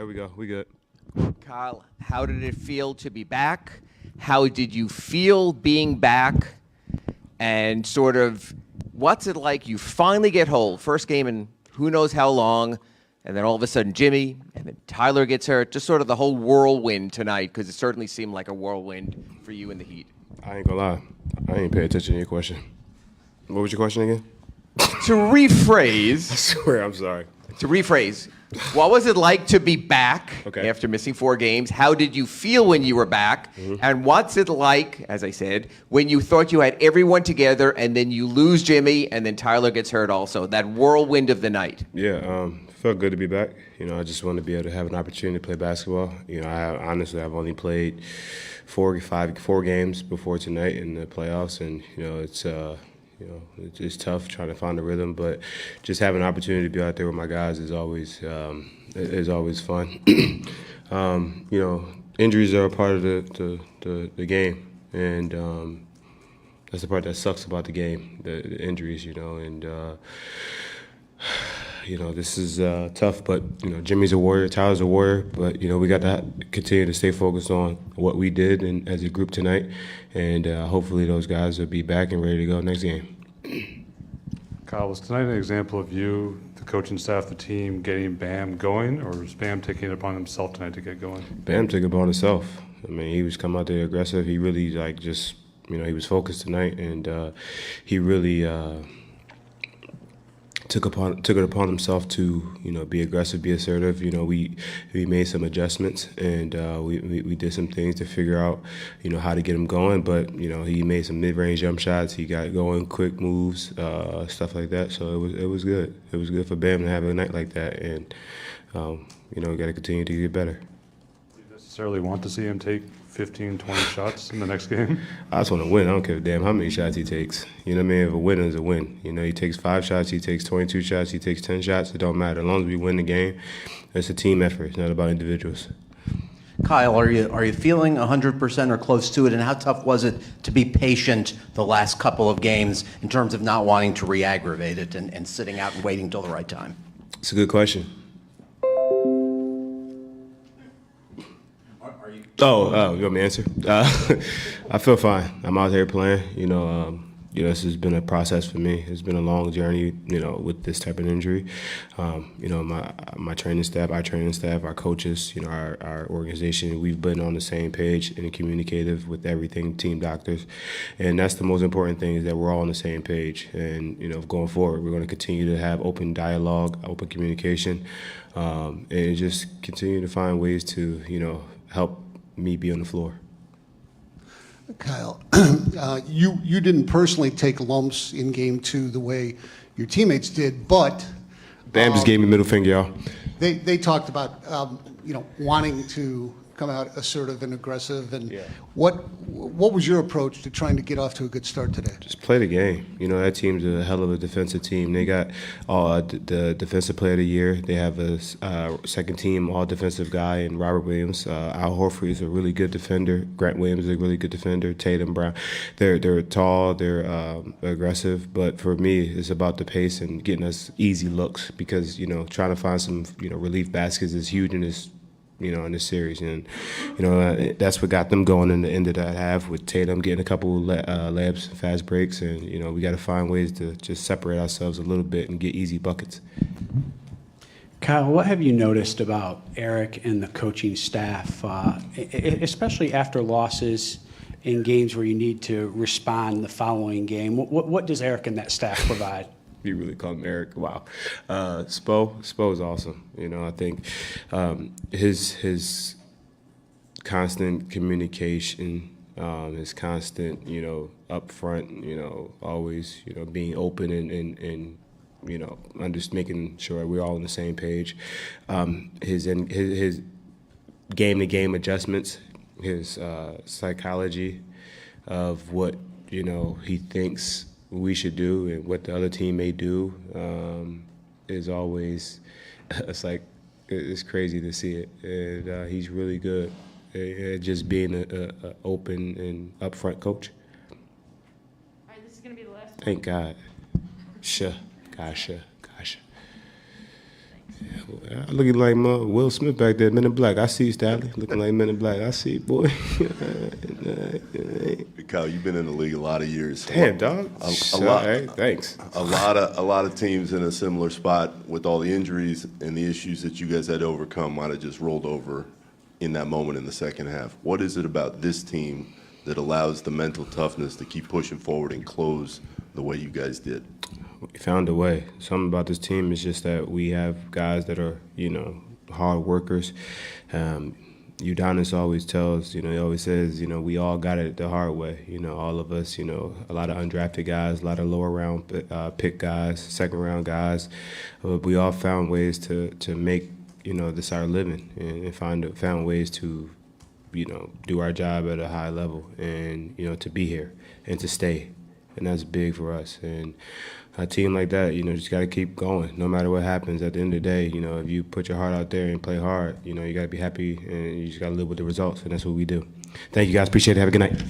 There we go. We good. Kyle, how did it feel to be back? How did you feel being back? And sort of, what's it like? You finally get hold. First game in who knows how long. And then all of a sudden, Jimmy, and then Tyler gets hurt. Just sort of the whole whirlwind tonight, because it certainly seemed like a whirlwind for you in the Heat. I ain't gonna lie. I ain't pay attention to your question. What was your question again? To rephrase. I swear, I'm sorry. To rephrase, what was it like to be back after missing 4 games? How did you feel when you were back? Mm-hmm. And what's it like, as I said, when you thought you had everyone together and then you lose Jimmy and then Tyler gets hurt also? That whirlwind of the night. Yeah, felt good to be back. You know, I just wanted to be able to have an opportunity to play basketball. You know, I've only played 4 games before tonight in the playoffs, and it's tough trying to find a rhythm, but just having an opportunity to be out there with my guys is always fun. Injuries are a part of the game, and that's the part that sucks about the game, the injuries. This is tough, but Jimmy's a warrior, Tyler's a warrior, but we got to continue to stay focused on what we did and as a group tonight, and hopefully those guys will be back and ready to go next game. Kyle, was tonight an example of you, the coaching staff, the team, getting Bam going, or was Bam taking it upon himself tonight to get going? Bam took it upon himself. I mean, he was coming out there aggressive. He really he was focused tonight, and he really took it upon himself to be aggressive, be assertive. We made some adjustments, and we did some things to figure out how to get him going. But he made some mid-range jump shots. He got going, quick moves, stuff like that. So it was good. It was good for Bam to have a night like that, and we got to continue to get better. Do you necessarily want to see him take 15, 20 shots in the next game? I just want to win. I don't care damn how many shots he takes. You know what I mean? If a win is a win. He takes 5 shots, he takes 22 shots, he takes 10 shots. It don't matter. As long as we win the game, it's a team effort. It's not about individuals. Kyle, are you feeling 100% or close to it? And how tough was it to be patient the last couple of games in terms of not wanting to re-aggravate it and sitting out and waiting till the right time? It's a good question. Oh, you want me to answer? I feel fine. I'm out here playing. This has been a process for me. It's been a long journey, with this type of injury. My training staff, our coaches, our organization, we've been on the same page and communicative with everything, team doctors. And that's the most important thing, is that we're all on the same page. And, going forward, we're going to continue to have open dialogue, open communication, and just continue to find ways to, help me be on the floor. Kyle, you didn't personally take lumps in Game 2 the way your teammates did, but Bam just gave me middle finger, y'all. They talked about wanting to come out assertive and aggressive, and what was your approach to trying to get off to a good start today? Just play the game. That team's a hell of a defensive team. They got the defensive player of the year. They have a second team all defensive guy in Robert Williams. Al Horford is a really good defender. Grant Williams is a really good defender. Tatum, Brown. They're tall. They're aggressive. But for me, it's about the pace and getting us easy looks, because trying to find some relief baskets is huge in this. In this series, and that's what got them going in the end of that half, with Tatum getting a couple layups, fast breaks, and we got to find ways to just separate ourselves a little bit and get easy buckets. Kyle, what have you noticed about Eric and the coaching staff, especially after losses in games where you need to respond the following game? What does Eric and that staff provide? You really call him Eric? Wow. Spo is awesome. I think his constant communication, his constant, upfront, always, being open and just making sure we're all on the same page. His game-to-game adjustments, his psychology of what, he thinks we should do and what the other team may do is always, it's crazy to see it. And he's really good at just being an open and upfront coach. All right, this is going to be the last one. Thank God. Gotcha. Thanks. Looking like Will Smith back there, Men in Black. I see Stanley looking like Men in Black. I see, boy. Kyle, you've been in the league a lot of years. Damn, dog. A lot. Hey, thanks. A lot of teams in a similar spot with all the injuries and the issues that you guys had to overcome might have just rolled over in that moment in the second half. What is it about this team that allows the mental toughness to keep pushing forward and close the way you guys did? We found a way. Something about this team is just that we have guys that are, hard workers. Udonis always tells, he always says, we all got it the hard way. All of us, a lot of undrafted guys, a lot of lower round pick guys, second round guys. We all found ways to make, this our living and found ways to, do our job at a high level and, to be here and to stay. And that's big for us. And a team like that, just got to keep going no matter what happens. At the end of the day, if you put your heart out there and play hard, you got to be happy and you just got to live with the results. And that's what we do. Thank you guys. Appreciate it. Have a good night.